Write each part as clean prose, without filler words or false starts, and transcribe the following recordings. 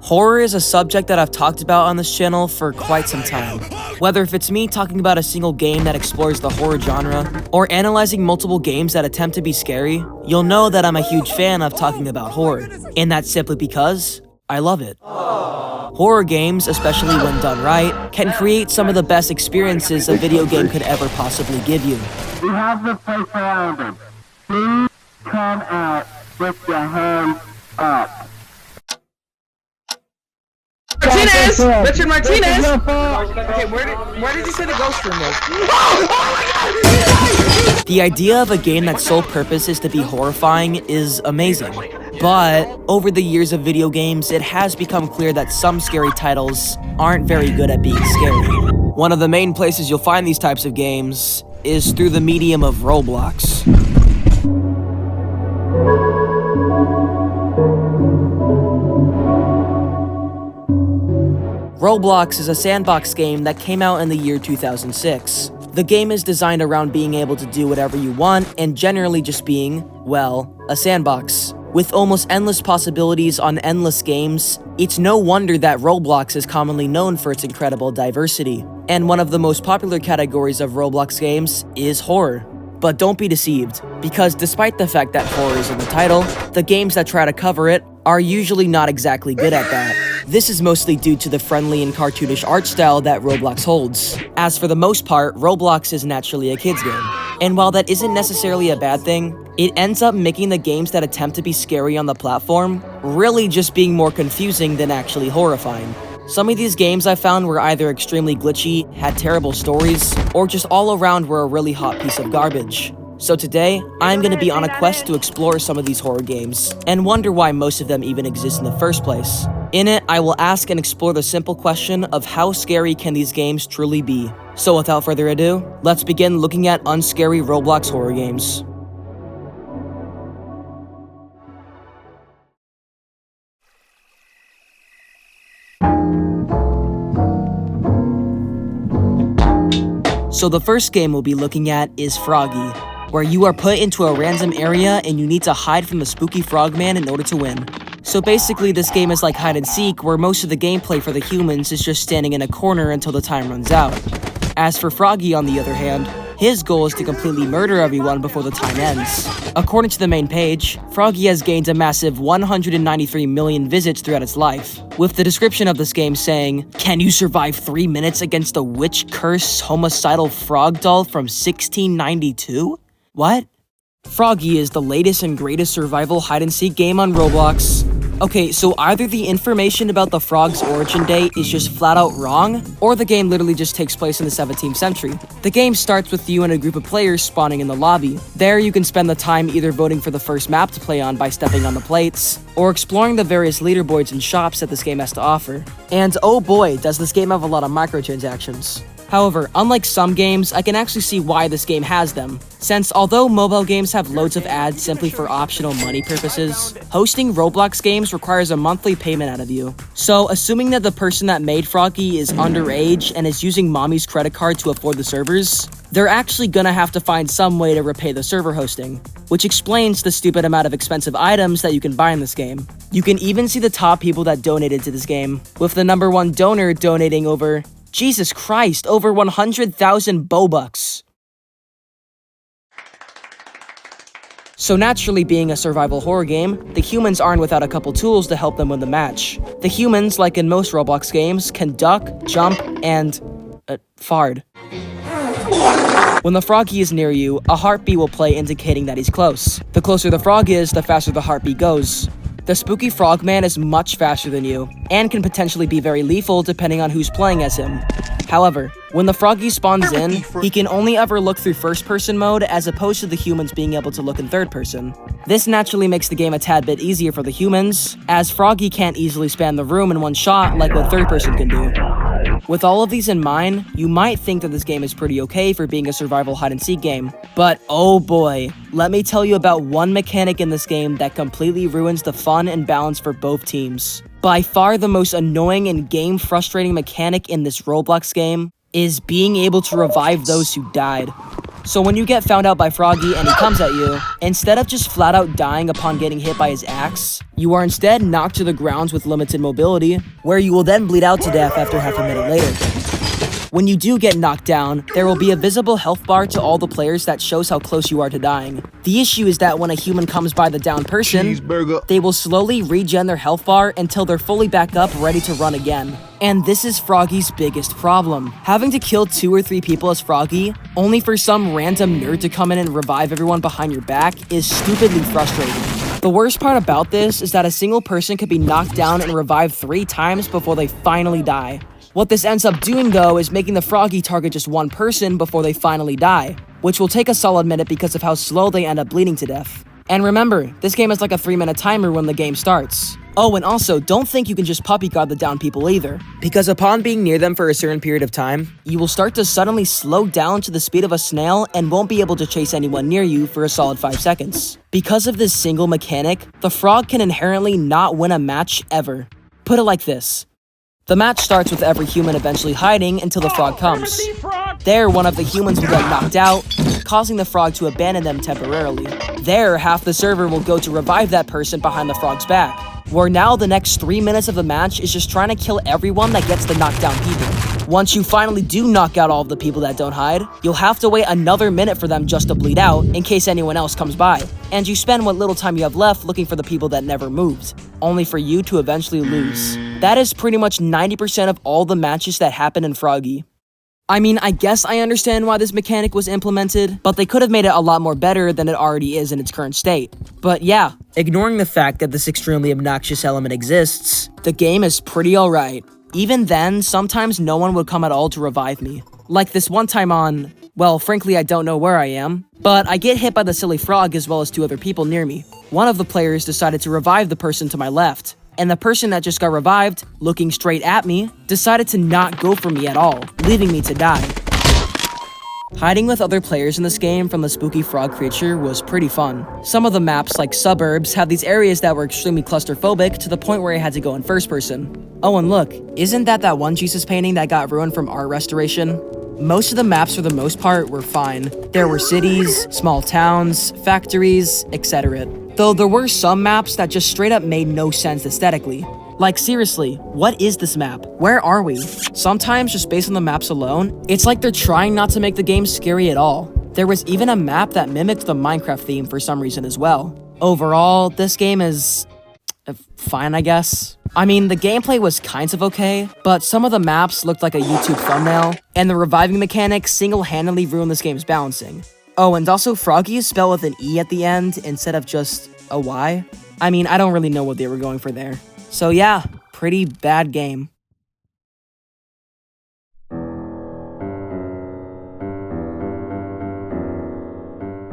Horror is a subject that I've talked about on this channel for quite some time. Whether if it's me talking about a single game that explores the horror genre, or analyzing multiple games that attempt to be scary, you'll know that I'm a huge fan of talking about horror, and that's simply because I love it. Horror games, especially when done right, can create some of the best experiences a video game could ever possibly give you. We have the place surrounded. Please come out with your hands up. Martinez! Richard Martinez! Okay, where did you say the ghost room is? Oh my god! The idea of a game that's sole purpose is to be horrifying is amazing. But over the years of video games, it has become clear that some scary titles aren't very good at being scary. One of the main places you'll find these types of games is through the medium of Roblox. Roblox is a sandbox game that came out in the year 2006. The game is designed around being able to do whatever you want and generally just being, well, a sandbox. With almost endless possibilities on endless games, it's no wonder that Roblox is commonly known for its incredible diversity. And one of the most popular categories of Roblox games is horror. But don't be deceived, because despite the fact that horror is in the title, the games that try to cover it are usually not exactly good at that. This is mostly due to the friendly and cartoonish art style that Roblox holds. As for the most part, Roblox is naturally a kid's game. And while that isn't necessarily a bad thing, it ends up making the games that attempt to be scary on the platform really just being more confusing than actually horrifying. Some of these games I found were either extremely glitchy, had terrible stories, or just all around were a really hot piece of garbage. So today, I'm going to be on a quest to explore some of these horror games, and wonder why most of them even exist in the first place. In it, I will ask and explore the simple question of how scary can these games truly be. So without further ado, let's begin looking at UNSCARY Roblox horror games. So the first game we'll be looking at is Frogge, where you are put into a random area and you need to hide from the spooky frogman in order to win. So basically this game is like hide and seek, where most of the gameplay for the humans is just standing in a corner until the time runs out. As for Frogge, on the other hand, his goal is to completely murder everyone before the time ends. According to the main page, Frogge has gained a massive 193 million visits throughout its life, with the description of this game saying, "Can you survive 3 minutes against a witch-cursed homicidal frog doll from 1692? What? Frogge is the latest and greatest survival hide-and-seek game on Roblox. Okay, so either the information about the frog's origin date is just flat out wrong, or the game literally just takes place in the 17th century. The game starts with you and a group of players spawning in the lobby. There you can spend the time either voting for the first map to play on by stepping on the plates, or exploring the various leaderboards and shops that this game has to offer. And oh boy, does this game have a lot of microtransactions. However, unlike some games, I can actually see why this game has them, since although mobile games have loads of ads simply for optional money purposes, hosting Roblox games requires a monthly payment out of you. So, assuming that the person that made Frogge is underage and is using mommy's credit card to afford the servers, they're actually gonna have to find some way to repay the server hosting, which explains the stupid amount of expensive items that you can buy in this game. You can even see the top people that donated to this game, with the #1 donor donating over, Jesus Christ, over 100,000 Bobucks. So naturally, being a survival horror game, the humans aren't without a couple tools to help them win the match. The humans, like in most Roblox games, can duck, jump, and fart. When the Frogge is near you, a heartbeat will play indicating that he's close. The closer the frog is, the faster the heartbeat goes. The spooky frogman is much faster than you, and can potentially be very lethal depending on who's playing as him. However, when the Frogge spawns in, he can only ever look through first-person mode as opposed to the humans being able to look in third-person. This naturally makes the game a tad bit easier for the humans, as Frogge can't easily span the room in one shot like what third-person can do. With all of these in mind, you might think that this game is pretty okay for being a survival hide-and-seek game. But oh boy, let me tell you about one mechanic in this game that completely ruins the fun and balance for both teams. By far the most annoying and game-frustrating mechanic in this Roblox game is being able to revive those who died. So when you get found out by Frogge and he comes at you, instead of just flat out dying upon getting hit by his axe, you are instead knocked to the ground with limited mobility, where you will then bleed out to death after half a minute later. When you do get knocked down, there will be a visible health bar to all the players that shows how close you are to dying. The issue is that when a human comes by the down person, they will slowly regen their health bar until they're fully back up ready to run again. And this is Frogge's biggest problem. Having to kill 2 or 3 people as Frogge, only for some random nerd to come in and revive everyone behind your back, is stupidly frustrating. The worst part about this is that a single person could be knocked down and revived 3 times before they finally die. What this ends up doing though is making the Frogge target just 1 person before they finally die, which will take a solid minute because of how slow they end up bleeding to death. And remember, this game has like a 3-minute timer when the game starts. Oh, and also, don't think you can just puppy guard the down people either, because upon being near them for a certain period of time, you will start to suddenly slow down to the speed of a snail and won't be able to chase anyone near you for a solid 5 seconds. Because of this single mechanic, the Frog can inherently not win a match ever. Put it like this. The match starts with every human eventually hiding until the Frog comes. There, one of the humans will get knocked out, causing the Frog to abandon them temporarily. There, half the server will go to revive that person behind the Frog's back, where now the next 3 minutes of the match is just trying to kill everyone that gets the knocked down people. Once you finally do knock out all of the people that don't hide, you'll have to wait another minute for them just to bleed out in case anyone else comes by, and you spend what little time you have left looking for the people that never moved, only for you to eventually lose. That is pretty much 90% of all the matches that happen in Frogge. I mean, I guess I understand why this mechanic was implemented, but they could have made it a lot more better than it already is in its current state. But yeah, ignoring the fact that this extremely obnoxious element exists, the game is pretty alright. Even then, sometimes no one would come at all to revive me. Like this one time on, well, frankly I don't know where I am, but I get hit by the silly frog as well as 2 other people near me. One of the players decided to revive the person to my left, and the person that just got revived, looking straight at me, decided to not go for me at all, leaving me to die. Hiding with other players in this game from the spooky frog creature was pretty fun. Some of the maps, like Suburbs, have these areas that were extremely claustrophobic to the point where I had to go in first person. Oh, and look, isn't that one Jesus painting that got ruined from art restoration? Most of the maps for the most part were fine. There were cities, small towns, factories, etc. Though there were some maps that just straight up made no sense aesthetically. Like seriously, what is this map? Where are we? Sometimes just based on the maps alone, it's like they're trying not to make the game scary at all. There was even a map that mimicked the Minecraft theme for some reason as well. Overall, this game is fine, I guess. I mean, the gameplay was kind of okay, but some of the maps looked like a YouTube thumbnail, and the reviving mechanic single-handedly ruined this game's balancing. Oh, and also Frogge is spelled with an E at the end instead of just a Y. I mean, I don't really know what they were going for there. So yeah, pretty bad game.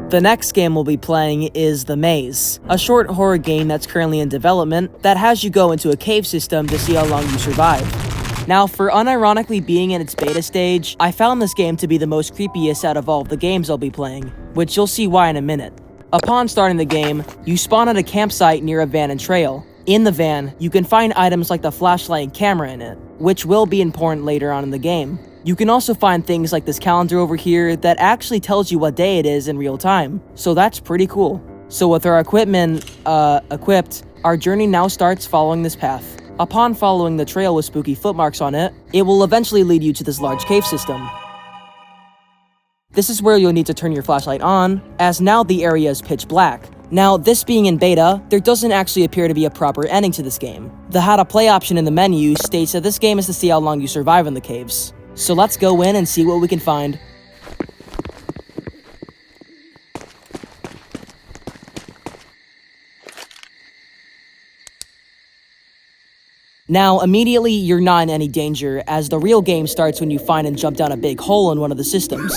The next game we'll be playing is The Maze, a short horror game that's currently in development that has you go into a cave system to see how long you survive. Now, for unironically being in its beta stage, I found this game to be the most creepiest out of all of the games I'll be playing, which you'll see why in a minute. Upon starting the game, you spawn at a campsite near a van and trail. In the van, you can find items like the flashlight and camera in it, which will be important later on in the game. You can also find things like this calendar over here that actually tells you what day it is in real time, so that's pretty cool. So with our equipment, equipped, our journey now starts following this path. Upon following the trail with spooky footmarks on it, it will eventually lead you to this large cave system. This is where you'll need to turn your flashlight on, as now the area is pitch black. Now, this being in beta, there doesn't actually appear to be a proper ending to this game. The how to play option in the menu states that this game is to see how long you survive in the caves. So let's go in and see what we can find. Now, immediately, you're not in any danger, as the real game starts when you find and jump down a big hole in one of the systems.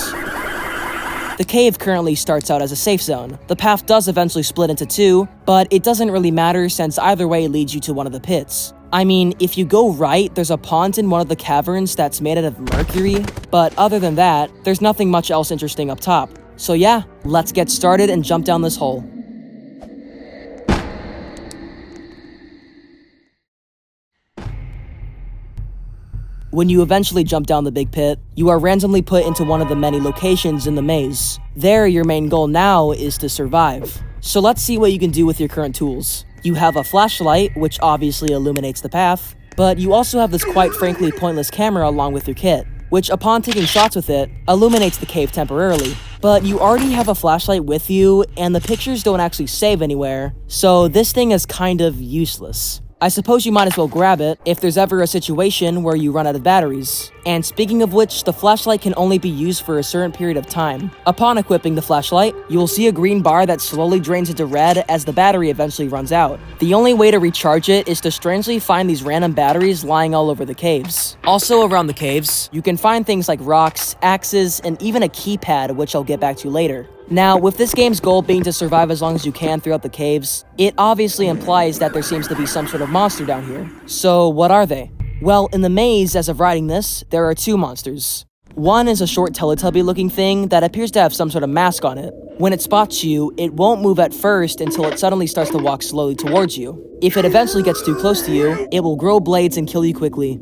The cave currently starts out as a safe zone. The path does eventually split into 2, but it doesn't really matter since either way leads you to one of the pits. I mean, if you go right, there's a pond in one of the caverns that's made out of mercury, but other than that, there's nothing much else interesting up top. So yeah, let's get started and jump down this hole. When you eventually jump down the big pit, you are randomly put into one of the many locations in the maze. There, your main goal now is to survive. So let's see what you can do with your current tools. You have a flashlight, which obviously illuminates the path, but you also have this quite frankly pointless camera along with your kit, which upon taking shots with it, illuminates the cave temporarily. But you already have a flashlight with you, and the pictures don't actually save anywhere, so this thing is kind of useless. I suppose you might as well grab it if there's ever a situation where you run out of batteries. And speaking of which, the flashlight can only be used for a certain period of time. Upon equipping the flashlight, you will see a green bar that slowly drains into red as the battery eventually runs out. The only way to recharge it is to strangely find these random batteries lying all over the caves. Also around the caves, you can find things like rocks, axes, and even a keypad, which I'll get back to later. Now, with this game's goal being to survive as long as you can throughout the caves, it obviously implies that there seems to be some sort of monster down here. So, what are they? Well, in the maze, as of writing this, there are two monsters. One is a short Teletubby-looking thing that appears to have some sort of mask on it. When it spots you, it won't move at first until it suddenly starts to walk slowly towards you. If it eventually gets too close to you, it will grow blades and kill you quickly.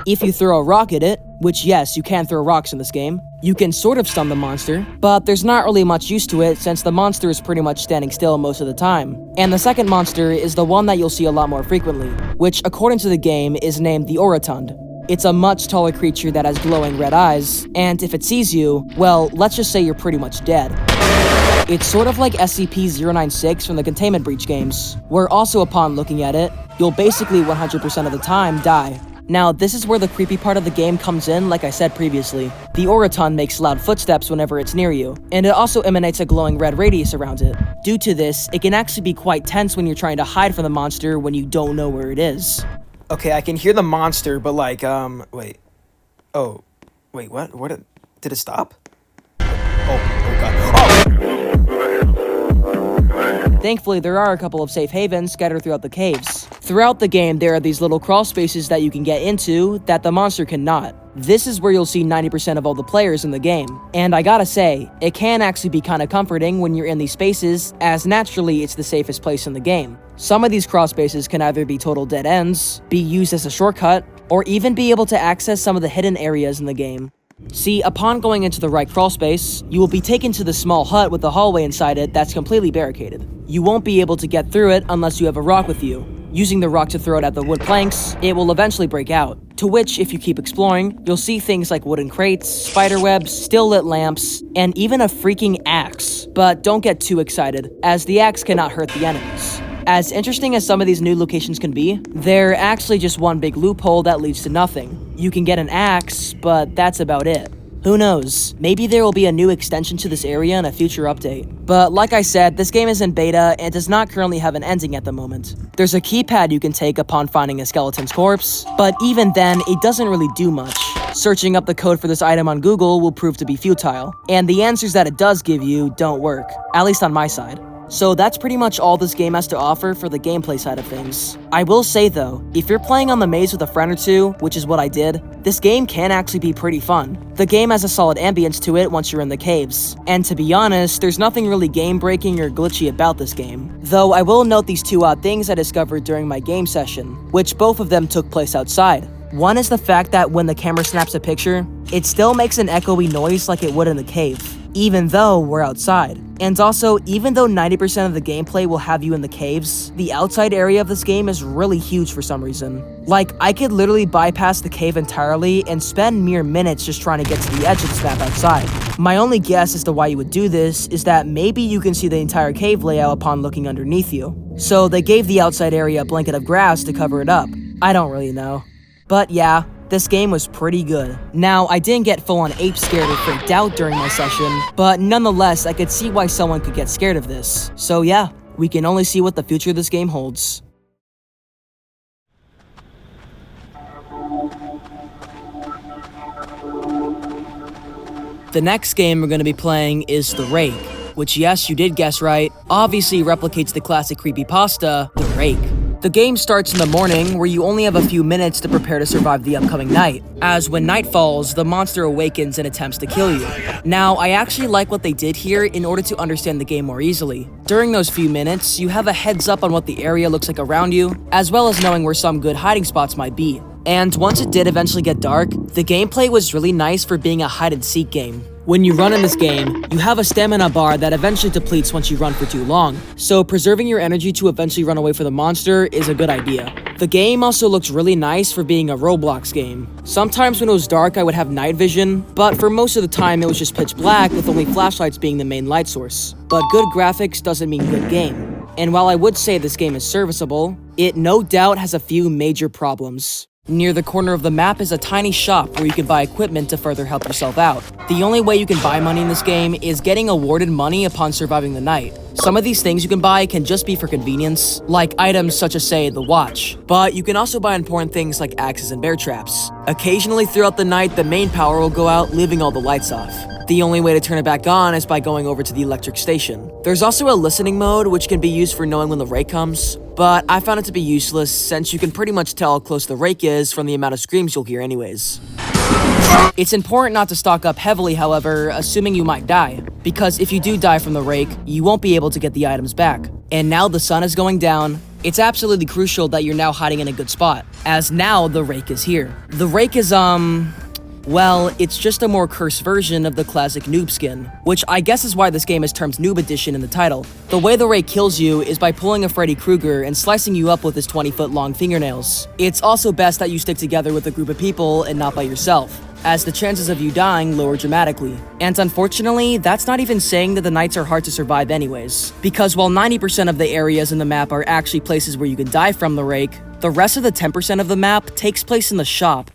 If you throw a rock at it, which yes, you can throw rocks in this game, you can sort of stun the monster, but there's not really much use to it since the monster is pretty much standing still most of the time. And the second monster is the one that you'll see a lot more frequently, which according to the game is named the Orotund. It's a much taller creature that has glowing red eyes, and if it sees you, well, let's just say you're pretty much dead. It's sort of like SCP-096 from the Containment Breach games, where also upon looking at it, you'll basically 100% of the time die. Now, this is where the creepy part of the game comes in, like I said previously. The Orotund makes loud footsteps whenever it's near you, and it also emanates a glowing red radius around it. Due to this, it can actually be quite tense when you're trying to hide from the monster when you don't know where it is. Okay, I can hear the monster, but like, wait. Oh, wait, what? Did it stop? Oh god. Oh! Thankfully, there are a couple of safe havens scattered throughout the caves. Throughout the game, there are these little crawl spaces that you can get into that the monster cannot. This is where you'll see 90% of all the players in the game. And I gotta say, it can actually be kinda comforting when you're in these spaces, as naturally it's the safest place in the game. Some of these crawl spaces can either be total dead ends, be used as a shortcut, or even be able to access some of the hidden areas in the game. See, upon going into the right crawl space, you will be taken to the small hut with a hallway inside it that's completely barricaded. You won't be able to get through it unless you have a rock with you. Using the rock to throw it at the wood planks, it will eventually break out. To which, if you keep exploring, you'll see things like wooden crates, spider webs, still lit lamps, and even a freaking axe. But don't get too excited, as the axe cannot hurt the enemies. As interesting as some of these new locations can be, they're actually just one big loophole that leads to nothing. You can get an axe, but that's about it. Who knows, maybe there will be a new extension to this area in a future update. But like I said, this game is in beta and does not currently have an ending at the moment. There's a keypad you can take upon finding a skeleton's corpse, but even then, it doesn't really do much. Searching up the code for this item on Google will prove to be futile, and the answers that it does give you don't work, at least on my side. So that's pretty much all this game has to offer for the gameplay side of things. I will say though, if you're playing on the maze with a friend or two, which is what I did, this game can actually be pretty fun. The game has a solid ambience to it once you're in the caves. And to be honest, there's nothing really game-breaking or glitchy about this game. Though I will note these two odd things I discovered during my game session, which both of them took place outside. One is the fact that when the camera snaps a picture, it still makes an echoey noise like it would in the cave, even though we're outside. And also, even though 90% of the gameplay will have you in the caves, the outside area of this game is really huge for some reason. Like, I could literally bypass the cave entirely and spend mere minutes just trying to get to the edge of this map outside. My only guess as to why you would do this is that maybe you can see the entire cave layout upon looking underneath you. So they gave the outside area a blanket of grass to cover it up. I don't really know. But yeah, this game was pretty good. Now, I didn't get full-on ape scared or freaked out during my session, but nonetheless, I could see why someone could get scared of this. So yeah, we can only see what the future of this game holds. The next game we're going to be playing is the Rake, which yes, you did guess right, obviously replicates the classic creepypasta, the Rake. The game starts in the morning, where you only have a few minutes to prepare to survive the upcoming night, as when night falls, the monster awakens and attempts to kill you. Now, I actually like what they did here in order to understand the game more easily. During those few minutes, you have a heads up on what the area looks like around you, as well as knowing where some good hiding spots might be. And once it did eventually get dark, the gameplay was really nice for being a hide-and-seek game. When you run in this game, you have a stamina bar that eventually depletes once you run for too long, so preserving your energy to eventually run away from the monster is a good idea. The game also looks really nice for being a Roblox game. Sometimes when it was dark I would have night vision, but for most of the time it was just pitch black with only flashlights being the main light source. But good graphics doesn't mean good game. And while I would say this game is serviceable, it no doubt has a few major problems. Near the corner of the map is a tiny shop where you can buy equipment to further help yourself out. The only way you can buy money in this game is getting awarded money upon surviving the night. Some of these things you can buy can just be for convenience, like items such as, say, the watch. But you can also buy important things like axes and bear traps. Occasionally throughout the night, the main power will go out, leaving all the lights off. The only way to turn it back on is by going over to the electric station. There's also a listening mode, which can be used for knowing when the Rake comes, but I found it to be useless since you can pretty much tell how close the Rake is from the amount of screams you'll hear anyways. It's important not to stock up heavily, however, assuming you might die, because if you do die from the Rake, you won't be able to get the items back. And now the sun is going down, it's absolutely crucial that you're now hiding in a good spot, as now the Rake is here. The Rake is, well, it's just a more cursed version of the classic Noob skin, which I guess is why this game is termed Noob Edition in the title. The way the Rake kills you is by pulling a Freddy Krueger and slicing you up with his 20-foot long fingernails. It's also best that you stick together with a group of people and not by yourself, as the chances of you dying lower dramatically. And unfortunately, that's not even saying that the nights are hard to survive anyways, because while 90% of the areas in the map are actually places where you can die from the Rake, the rest of the 10% of the map takes place in the shop.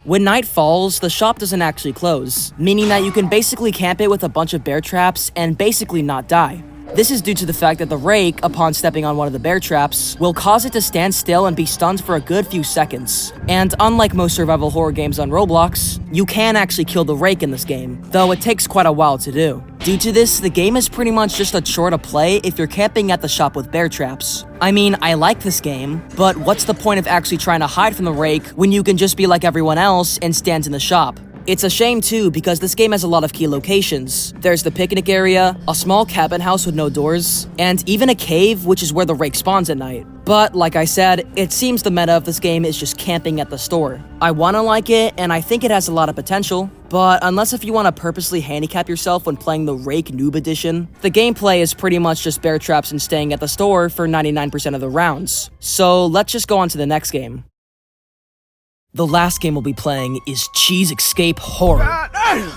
When night falls, the shop doesn't actually close, meaning that you can basically camp it with a bunch of bear traps and basically not die. This is due to the fact that the Rake, upon stepping on one of the bear traps, will cause it to stand still and be stunned for a good few seconds. And unlike most survival horror games on Roblox, you can actually kill the Rake in this game, though it takes quite a while to do. Due to this, the game is pretty much just a chore to play if you're camping at the shop with bear traps. I mean, I like this game, but what's the point of actually trying to hide from the Rake when you can just be like everyone else and stand in the shop? It's a shame too, because this game has a lot of key locations. There's the picnic area, a small cabin house with no doors, and even a cave, which is where the Rake spawns at night. But like I said, it seems the meta of this game is just camping at the store. I wanna like it, and I think it has a lot of potential, but unless if you wanna purposely handicap yourself when playing the Rake Noob Edition, the gameplay is pretty much just bear traps and staying at the store for 99% of the rounds. So let's just go on to the next game. The last game we'll be playing is Cheese Escape Horror,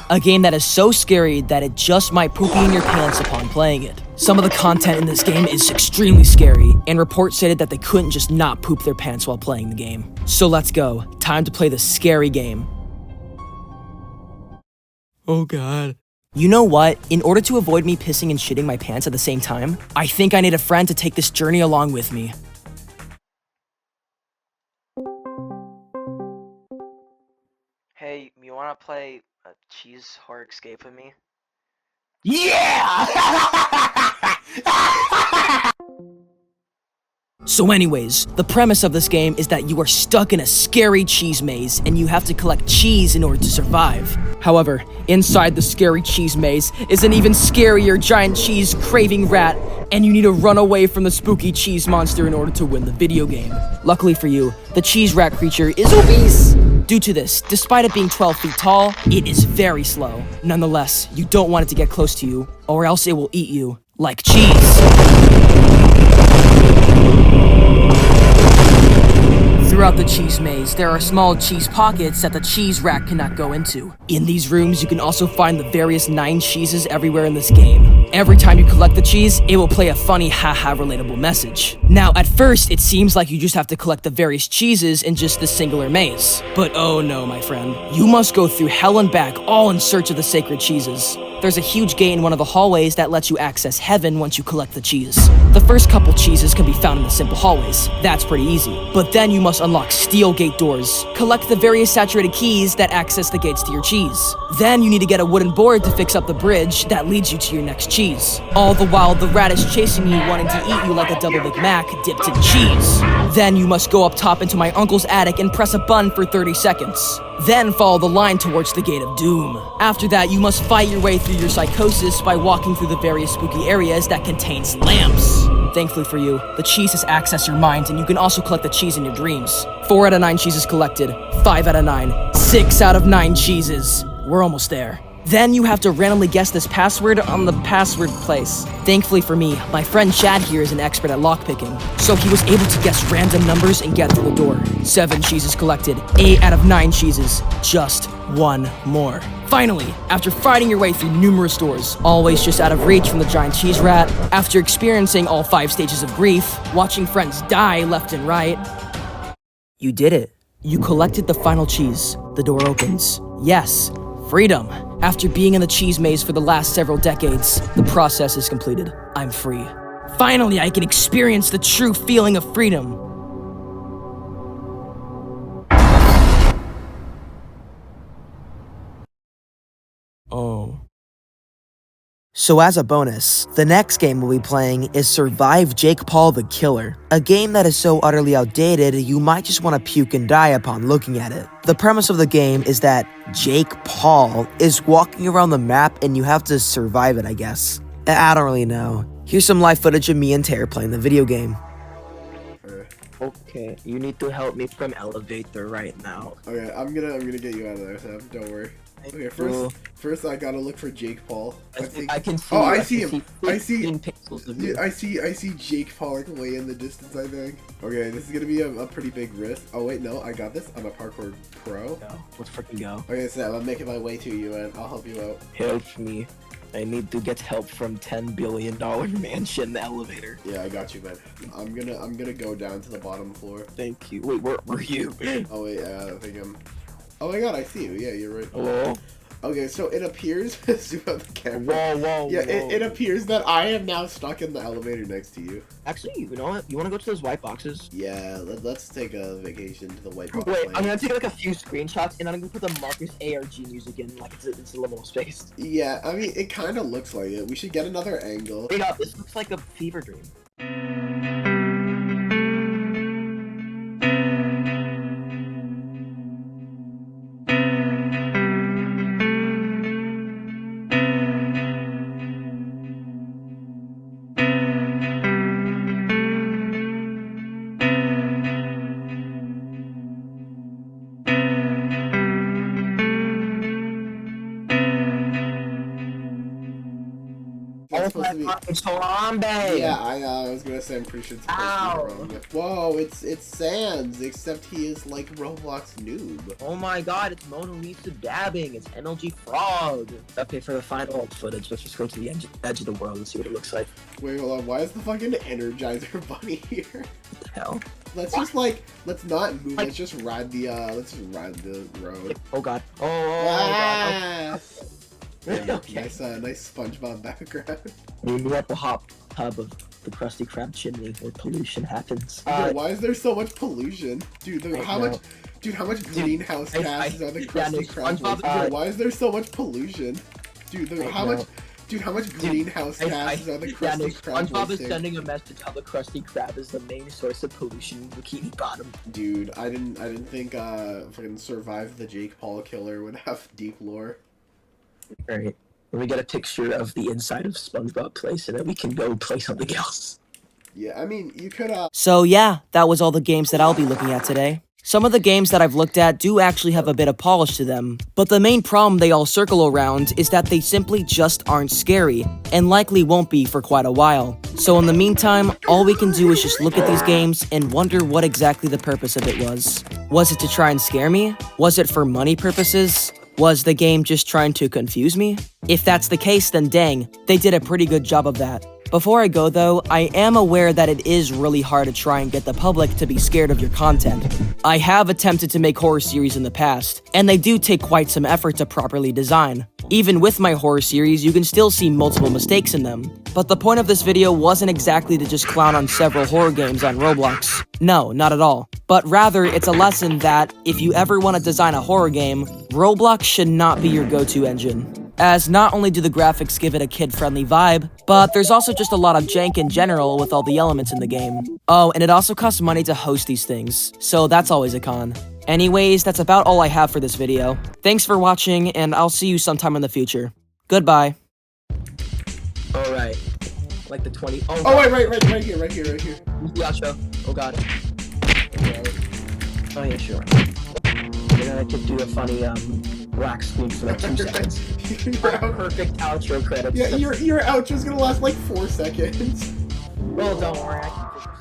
a game that is so scary that it just might poop you in your pants upon playing it. Some of the content in this game is extremely scary, and reports stated that they couldn't just not poop their pants while playing the game. So let's go, time to play the scary game. Oh god. You know what? In order to avoid me pissing and shitting my pants at the same time, I think I need a friend to take this journey along with me. Hey, you wanna play a cheese horror escape with me? Yeah! So anyways, the premise of this game is that you are stuck in a scary cheese maze and you have to collect cheese in order to survive. However, inside the scary cheese maze is an even scarier giant cheese craving rat, and you need to run away from the spooky cheese monster in order to win the video game. Luckily for you, the cheese rat creature is obese. Due to this, despite it being 12 feet tall, it is very slow. Nonetheless, you don't want it to get close to you, or else it will eat you like cheese. Throughout the cheese maze, there are small cheese pockets that the cheese rat cannot go into. In these rooms, you can also find the various 9 cheeses everywhere in this game. Every time you collect the cheese, it will play a funny haha relatable message. Now, at first, it seems like you just have to collect the various cheeses in just this singular maze. But oh no, my friend. You must go through hell and back, all in search of the sacred cheeses. There's a huge gate in one of the hallways that lets you access heaven once you collect the cheese. The first couple cheeses can be found in the simple hallways. That's pretty easy. But then you must unlock steel gate doors. Collect the various saturated keys that access the gates to your cheese. Then you need to get a wooden board to fix up the bridge that leads you to your next cheese. All the while, the rat is chasing you, wanting to eat you like a double Big Mac dipped in cheese. Then you must go up top into my uncle's attic and press a button for 30 seconds. Then follow the line towards the Gate of Doom. After that, you must fight your way through your psychosis by walking through the various spooky areas that contains lamps. Thankfully for you, the cheeses access your mind, and you can also collect the cheese in your dreams. 4 out of 9 cheeses collected, 5 out of 9, 6 out of 9 cheeses. We're almost there. Then you have to randomly guess this password on the password place. Thankfully for me, my friend Chad here is an expert at lockpicking, so he was able to guess random numbers and get through the door. 7 cheeses collected, 8 out of 9 cheeses, just 1 more. Finally, after fighting your way through numerous doors, always just out of reach from the giant cheese rat, after experiencing all 5 stages of grief, watching friends die left and right, you did it. You collected the final cheese. The door opens. Yes, freedom. After being in the cheese maze for the last several decades, the process is completed. I'm free. Finally, I can experience the true feeling of freedom. Oh. So as a bonus, the next game we'll be playing is Survive Jake Paul the Killer, a game that is so utterly outdated you might just want to puke and die upon looking at it. The premise of the game is that Jake Paul is walking around the map and you have to survive it, I guess. I don't really know. Here's some live footage of me and Tara playing the video game. Okay, you need to help me from elevator right now. Okay, I'm gonna get you out of there, Sam. Don't worry. Okay, first I gotta look for Jake Paul. I can see. Oh, I see him. I 15 pixels of you. I see Jake Paul like way in the distance. I think. Okay, this is gonna be a pretty big risk. Oh wait, no, I got this. I'm a parkour pro. Go. Let's freaking go. Okay, Sam, I'm making my way to you, and I'll help you out. Help me. I need to get help from $10 billion mansion elevator. Yeah, I got you, man. I'm gonna go down to the bottom floor. Thank you. Wait, where were you? Oh wait, I think I'm. Oh my god, I see you. Yeah, you're right. Hello? Okay, so it appears, zoom out the camera. Whoa. Yeah, it appears that I am now stuck in the elevator next to you. Actually, you know what? You want to go to those white boxes? Yeah, let's take a vacation to the white box. Wait, lane. I'm gonna take like a few screenshots and I'm gonna put the Marcus ARG music in like it's a liminal space. Yeah, I mean, it kind of looks like it. We should get another angle. Wait up, this looks like a fever dream. Harambe! Yeah, I was gonna say I'm pretty sure it's supposed to be wrong. Whoa, it's Sans, except he is like Roblox Noob. Oh my god, it's Mona Lisa dabbing. It's MLG Frogge. Okay, for the final footage, let's just go to the edge of the world and see what it looks like. Wait, hold on. Why is the fucking Energizer Bunny here? What the hell? Let's just let's not move. Let's just ride the road. Oh god. Oh Ah! god. Yeah, Okay. nice SpongeBob background. We're at the hot tub of the Krusty Krab chimney where pollution happens. Yo, why is there so much pollution? Dude, how much greenhouse gases are the Krusty Krab? Why is there so much pollution? Dude, how much greenhouse gases are the Krusty Krab? SpongeBob is sending a message how the Krusty Krab is the main source of pollution in Bikini Bottom. Dude, I didn't think fucking Survive the Jake Paul Killer would have deep lore. Alright, let me get a picture of the inside of SpongeBob Place and then we can go play something else. Yeah, I mean, you could So yeah, that was all the games that I'll be looking at today. Some of the games that I've looked at do actually have a bit of polish to them, but the main problem they all circle around is that they simply just aren't scary, and likely won't be for quite a while. So in the meantime, all we can do is just look at these games and wonder what exactly the purpose of it was. Was it to try and scare me? Was it for money purposes? Was the game just trying to confuse me? If that's the case, then dang, they did a pretty good job of that. Before I go though, I am aware that it is really hard to try and get the public to be scared of your content. I have attempted to make horror series in the past, and they do take quite some effort to properly design. Even with my horror series, you can still see multiple mistakes in them. But the point of this video wasn't exactly to just clown on several horror games on Roblox. No, not at all. But rather, it's a lesson that, if you ever want to design a horror game, Roblox should not be your go-to engine. As not only do the graphics give it a kid-friendly vibe, but there's also just a lot of jank in general with all the elements in the game. Oh, and it also costs money to host these things, so that's always a con. Anyways, that's about all I have for this video. Thanks for watching, and I'll see you sometime in the future. Goodbye. Alright. Like the 20. Oh, wait, right here. Gotcha. Oh god. Oh yeah, sure. And then I could do a funny, black screen for like 2 seconds. Perfect outro credits. Yeah, your outro's gonna last like 4 seconds. Well, don't worry, I can fix it.